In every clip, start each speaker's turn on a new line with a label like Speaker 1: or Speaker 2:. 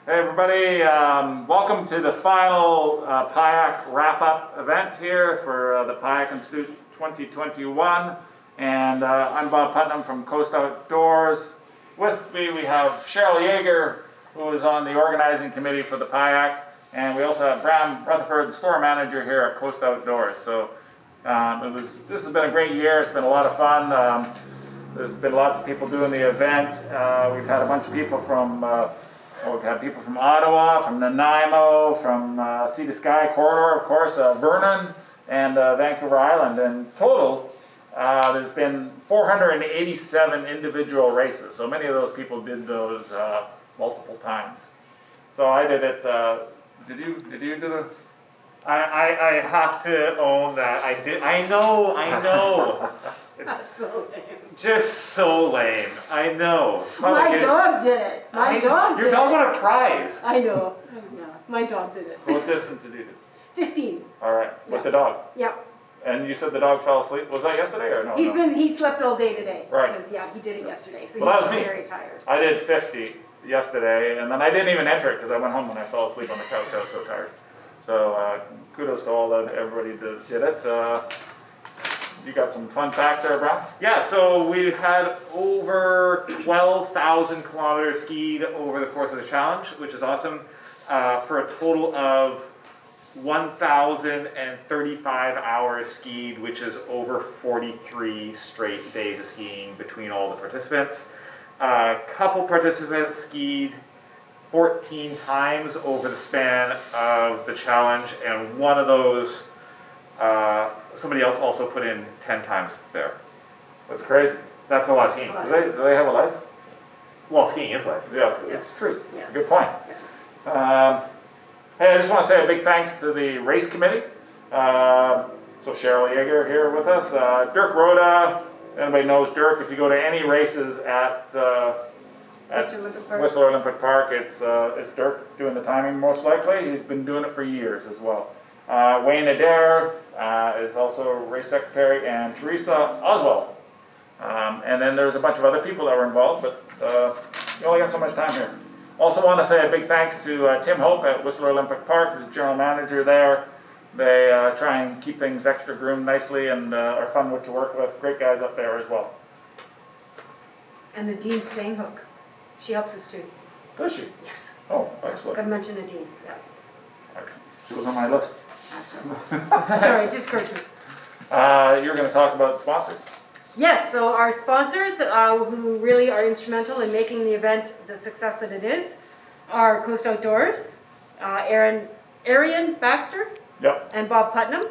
Speaker 1: Hey everybody, welcome to the final Payak wrap-up event here for the Payak Institute 2021. And I'm Bob Putnam from Coast Outdoors. With me we have Cheryl Yeager, who is on the organizing committee for the Payak. And we also have Bram Rutherford, the store manager here at Coast Outdoors. So this has been a great year. It's been a lot of fun. There's been lots of people doing the event. We've had a bunch of people from we've had people from Ottawa, from Nanaimo, from Sea to Sky Corridor, of course, Vernon, and Vancouver Island. In total, there's been 487 individual races. So many of those people did those multiple times. So I did it. Did you do the?
Speaker 2: I have to own that. I did. I know.
Speaker 3: That's so lame.
Speaker 2: Just so lame. I know.
Speaker 3: My dog did it.
Speaker 2: Your dog won a prize.
Speaker 3: I know. Yeah, my dog did it.
Speaker 1: What distance did you do?
Speaker 3: 15.
Speaker 1: All right, with
Speaker 3: Yeah.
Speaker 1: the dog.
Speaker 3: Yep.
Speaker 1: And you said the dog fell asleep. Was that yesterday or no?
Speaker 3: He slept all day today.
Speaker 1: Right.
Speaker 3: Because he did it yesterday, so
Speaker 1: Well, that
Speaker 3: he's
Speaker 1: was me.
Speaker 3: very tired.
Speaker 1: I did 50 yesterday, and then I didn't even enter it because I went home and I fell asleep on the couch. I was so tired. So kudos to all that everybody did it. You got some fun facts there, Brown?
Speaker 2: Yeah. So we had over 12,000 kilometers skied over the course of the challenge, which is awesome, for a total of 1,035 hours skied, which is over 43 straight days of skiing between all the participants. A couple participants skied 14 times over the span of the challenge, and one of those, somebody else also put in 10 times there.
Speaker 1: That's crazy.
Speaker 2: That's a lot of skiing.
Speaker 1: Do they have a life?
Speaker 2: Well, skiing is life.
Speaker 1: Yeah,
Speaker 3: Yes.
Speaker 1: it's true.
Speaker 3: Yes.
Speaker 1: It's a good point.
Speaker 3: Yes.
Speaker 1: Hey, I just want to say a big thanks to the race committee. So Cheryl Yeager here with us. Dirk Rhoda, anybody knows Dirk, if you go to any races at Whistler Olympic Park, it's Dirk doing the timing most likely. He's been doing it for years as well. Wayne Adair is also race secretary, and Teresa Oswald. And then there's a bunch of other people that were involved, but you only got so much time here. Also want to say a big thanks to Tim Hope at Whistler Olympic Park, the general manager there. They try and keep things extra groomed nicely and are fun to work with. Great guys up there as well.
Speaker 3: And Nadine Stainhook. She helps us too.
Speaker 1: Does she?
Speaker 3: Yes.
Speaker 1: Oh, excellent.
Speaker 3: I've mentioned Nadine. Yeah.
Speaker 1: She was on my list.
Speaker 3: Absolutely. Sorry, just Gertrude.
Speaker 1: You're going to talk about sponsors.
Speaker 3: Yes, so our sponsors, who really are instrumental in making the event the success that it is, are Coast Outdoors, Arian Baxter,
Speaker 1: Yep.
Speaker 3: and Bob Putnam.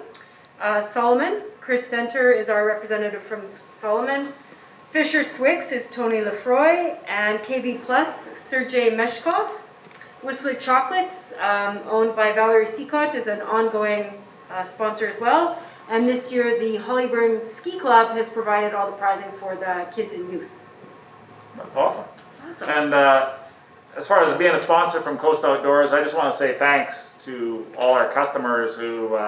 Speaker 3: Salomon, Chris Center is our representative from Salomon. Fisher Swix is Tony Lefroy, and KV Plus, Sergey Meshkov. Whistler Chocolates, owned by Valerie Seacott, is an ongoing sponsor as well. And this year, the Hollyburn Ski Club has provided all the prizing for the kids and youth.
Speaker 1: That's awesome.
Speaker 3: Awesome.
Speaker 1: And as far as being a sponsor from Coast Outdoors, I just want to say thanks to all our customers who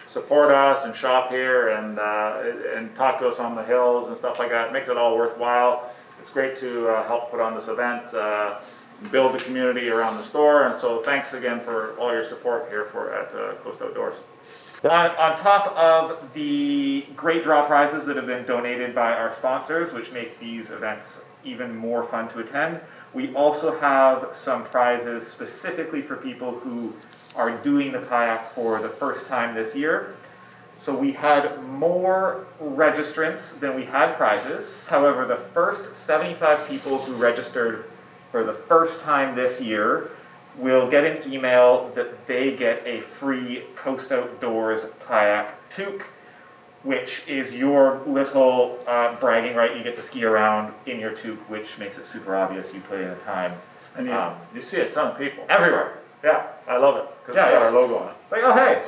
Speaker 1: support us and shop here and talk to us on the hills and stuff like that. It makes it all worthwhile. It's great to help put on this event, build the community around the store, and so thanks again for all your support here at Coast Outdoors.
Speaker 2: On top of the great draw prizes that have been donated by our sponsors, which make these events even more fun to attend, we also have some prizes specifically for people who are doing the kayak for the first time this year. So we had more registrants than we had prizes. However, the first 75 people who registered for the first time this year will get an email that they get a free Coast Outdoors kayak toque, which is your little bragging right. You get to ski around in your toque, which makes it super obvious you put in the time.
Speaker 1: And you see a ton of people.
Speaker 2: Everywhere.
Speaker 1: Yeah, I love it. Because
Speaker 2: Yeah,
Speaker 1: it's got
Speaker 2: yeah.
Speaker 1: our logo on it. It's like, oh hey,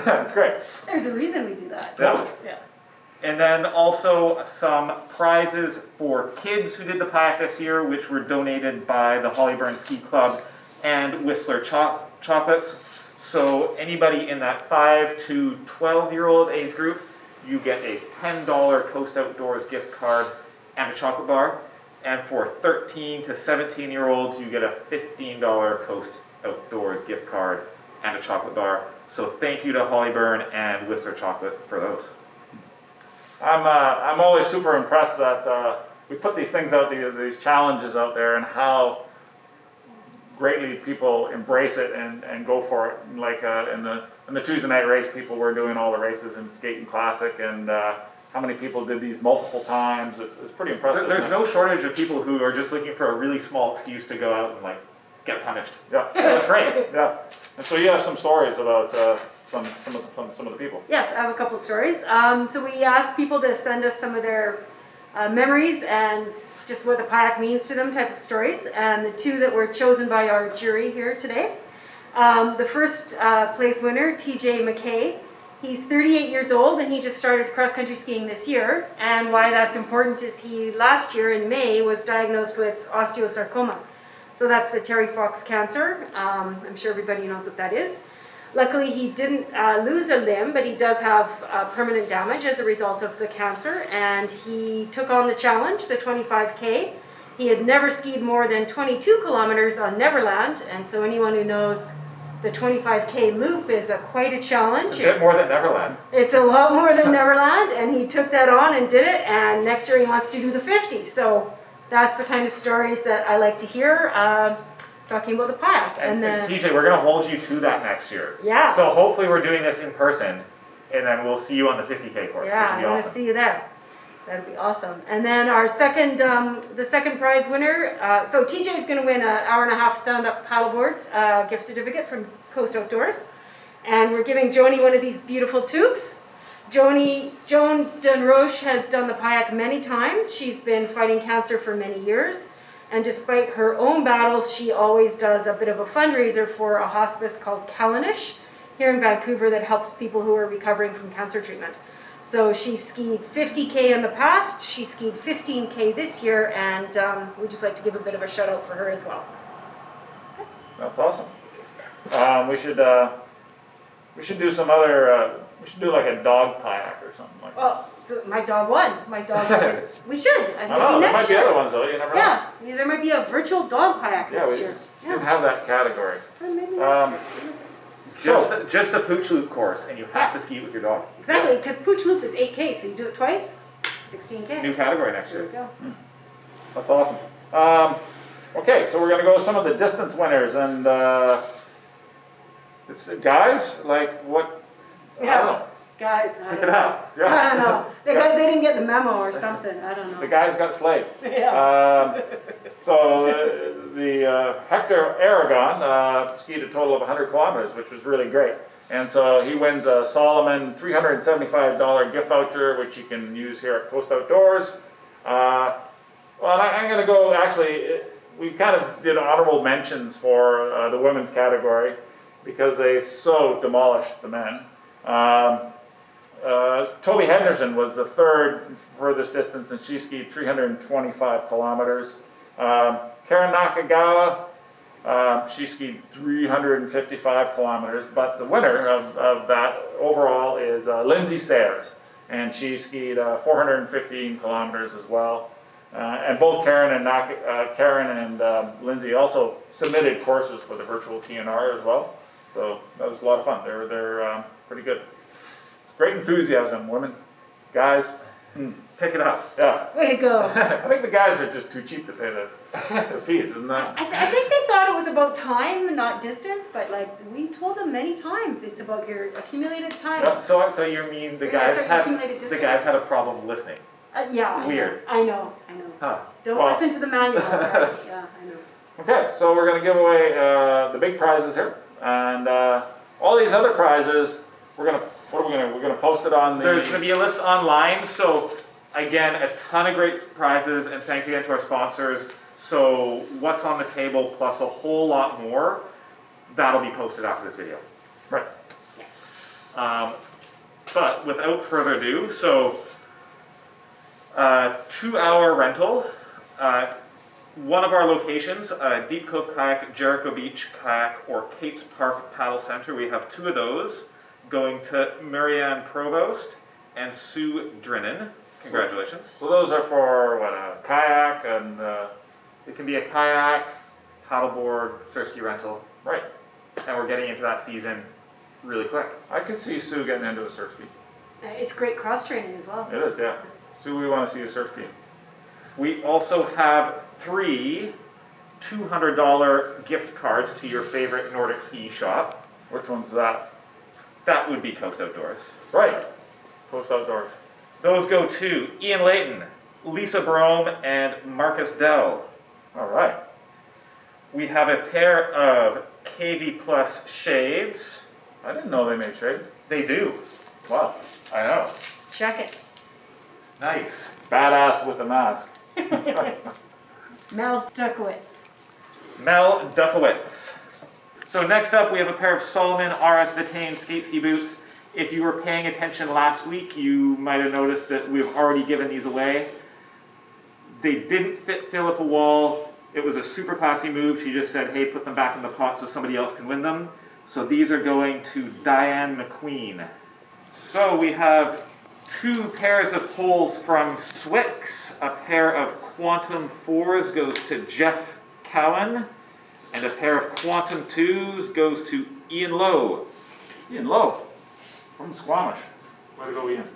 Speaker 1: that's great.
Speaker 3: There's a reason we do that.
Speaker 1: Yeah.
Speaker 3: Yeah.
Speaker 2: And then also some prizes for kids who did the kayak this year, which were donated by the Hollyburn Ski Club and Whistler Chocolates. So anybody in that 5 to 12-year-old age group, you get a $10 Coast Outdoors gift card and a chocolate bar. And for 13 to 17-year-olds, you get a $15 Coast Outdoors gift card and a chocolate bar. So thank you to Hollyburn and Whistler Chocolate for those.
Speaker 1: I'm always super impressed that we put these things out, these challenges out there, and how greatly people embrace it and go for it. Like in the Tuesday night race, people were doing all the races in Skating Classic, and how many people did these multiple times? It's pretty impressive.
Speaker 2: There's no shortage of people who are just looking for a really small excuse to go out and like get punished.
Speaker 1: Yeah,
Speaker 2: So it's great.
Speaker 1: yeah. And so you have some stories about some of the people.
Speaker 3: Yes, I have a couple of stories. So we asked people to send us some of their memories and just what the Payak means to them type of stories. And the two that were chosen by our jury here today. The first place winner, TJ Mckay. He's 38 years old and he just started cross-country skiing this year. And why that's important is he last year in May was diagnosed with osteosarcoma. So that's the Terry Fox cancer. I'm sure everybody knows what that is. Luckily, he didn't lose a limb, but he does have permanent damage as a result of the cancer. And he took on the challenge, the 25K. He had never skied more than 22 kilometers on Neverland. And so anyone who knows the 25K loop is quite a challenge.
Speaker 2: It's a bit more than Neverland.
Speaker 3: It's a lot more than Neverland. And he took that on and did it. And next year he wants to do the 50. So that's the kind of stories that I like to hear. Talking about the Payak.
Speaker 2: And TJ, we're going to hold you to that next year.
Speaker 3: Yeah.
Speaker 2: So hopefully we're doing this in person, and then we'll see you on the 50K course.
Speaker 3: Yeah, I want to see you there. That'd be awesome. And then our second, the second prize winner, so TJ is going to win an hour-and-a-half stand-up paddleboard gift certificate from Coast Outdoors. And we're giving Joni one of these beautiful toques. Joan Dunroche has done the Payak many times. She's been fighting cancer for many years. And despite her own battles, she always does a bit of a fundraiser for a hospice called Callanish here in Vancouver that helps people who are recovering from cancer treatment. So she skied 50K in the past, she skied 15K this year, and we'd just like to give a bit of a shout out for her as well.
Speaker 1: That's awesome. We should do some other. We should do like a dog Payak or something like that.
Speaker 3: Well, so my dog won. My dog was we should.
Speaker 1: I don't know. There might be other ones though. You never know.
Speaker 3: Yeah, there might be a virtual dog Payak next year.
Speaker 1: We didn't have that category.
Speaker 3: Maybe next year.
Speaker 2: Just a pooch loop course, and you have to ski it with your dog.
Speaker 3: Exactly, because Pooch Loop is 8K, so you do it twice, 16K.
Speaker 2: New category next
Speaker 3: There
Speaker 2: year.
Speaker 3: we go.
Speaker 1: That's awesome. Okay, so we're gonna go some of the distance winners, and it's guys like what? I don't know.
Speaker 3: Guys, I
Speaker 1: Pick
Speaker 3: don't
Speaker 1: it
Speaker 3: know.
Speaker 1: up.
Speaker 3: I
Speaker 1: Yeah.
Speaker 3: don't know. They didn't get the memo or something. I don't know.
Speaker 1: The guys got slayed.
Speaker 3: Yeah.
Speaker 1: The Hector Aragon skied a total of 100 kilometers, which was really great. And so he wins a Salomon $375 gift voucher, which he can use here at Coast Outdoors. Well, I'm going to go, actually, we kind of did honorable mentions for the women's category because they so demolished the men. Toby Henderson was the third furthest distance, and she skied 325 kilometers. Karen Nakagawa, she skied 355 kilometers, but the winner of that overall is Lindsay Sayers, and she skied 415 kilometers as well. And both Karen and Lindsay also submitted courses for the virtual TNR as well, so that was a lot of fun. They're pretty good. Great enthusiasm, women, guys.
Speaker 2: Pick it up.
Speaker 1: Yeah.
Speaker 3: Way to go.
Speaker 1: I think the guys are just too cheap to pay the fees, isn't that?
Speaker 3: I think they thought it was about time, not distance, but like we told them many times, it's about your accumulated time.
Speaker 1: Yep.
Speaker 2: So you mean the guys had a problem listening?
Speaker 3: Yeah.
Speaker 2: Weird.
Speaker 3: I know.
Speaker 2: Huh.
Speaker 3: Don't listen to the manual. Yeah, I know.
Speaker 1: Okay, so we're going to give away the big prizes here, and all these other prizes, we're going to post it on the.
Speaker 2: There's going to be a list online. So again, a ton of great prizes, and thanks again to our sponsors. So what's on the table plus a whole lot more, that'll be posted after this video.
Speaker 1: Right.
Speaker 2: But without further ado, so 2-hour rental. One of our locations, Deep Cove Kayak, Jericho Beach Kayak, or Kate's Park Paddle Center. We have 2 of those going to Marianne Provost and Sue Drinnan. Congratulations.
Speaker 1: So those are for what, a kayak, and,
Speaker 2: It can be a kayak, paddleboard, surf ski rental,
Speaker 1: right.
Speaker 2: and we're getting into that season really quick.
Speaker 1: I could see Sue getting into a surf ski.
Speaker 3: It's great cross-training as well.
Speaker 1: It is, yeah. Sue, we want to see a surf ski.
Speaker 2: We also have 3 $200 gift cards to your favorite Nordic ski shop.
Speaker 1: Which one's that?
Speaker 2: That would be Coast Outdoors.
Speaker 1: Right. Coast Outdoors.
Speaker 2: Those go to Ian Layton, Lisa Brome, and Marcus Dell.
Speaker 1: All right.
Speaker 2: We have a pair of KV Plus shades.
Speaker 1: I didn't know they made shades.
Speaker 2: They do.
Speaker 1: Wow.
Speaker 2: I know.
Speaker 3: Check it.
Speaker 2: Nice.
Speaker 1: Badass with a mask.
Speaker 3: Mel Dukowitz.
Speaker 2: Mel Dukowitz. So next up we have a pair of Salomon Rsvitain skate ski boots. If you were paying attention last week, you might have noticed that we've already given these away. They didn't fit Philippa Wall. It was a super classy move. She just said, hey, put them back in the pot so somebody else can win them. So these are going to Diane McQueen. So we have 2 pairs of poles from Swix. A pair of Quantum 4s goes to Jeff Cowan. And a pair of Quantum 2s goes to Ian Lowe.
Speaker 1: Ian Lowe from Squamish. Way to go, Ian.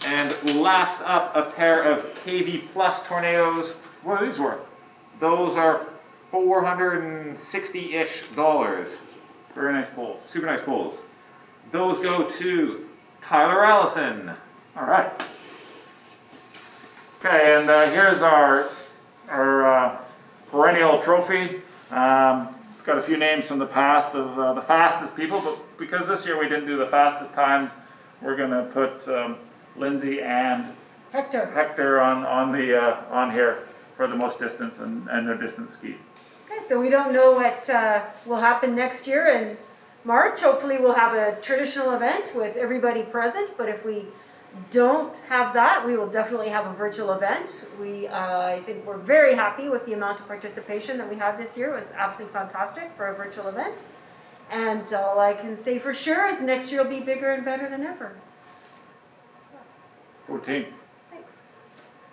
Speaker 2: And last up, a pair of KV Plus Tornadoes.
Speaker 1: What are these worth?
Speaker 2: Those are $460-ish.
Speaker 1: Very nice poles.
Speaker 2: Super nice poles. Those go to Tyler Allison.
Speaker 1: All right. Okay, and here's our perennial trophy. It's got a few names from the past of the fastest people, but because this year we didn't do the fastest times, we're going to put Lindsay and
Speaker 3: Hector.
Speaker 1: on here for the most distance and their distance ski.
Speaker 3: Okay, so we don't know what will happen next year in March. Hopefully we'll have a traditional event with everybody present, but if we don't have that, we will definitely have a virtual event. I think we're very happy with the amount of participation that we had this year. It was absolutely fantastic for a virtual event. And all I can say for sure is next year will be bigger and better than ever.
Speaker 1: 14.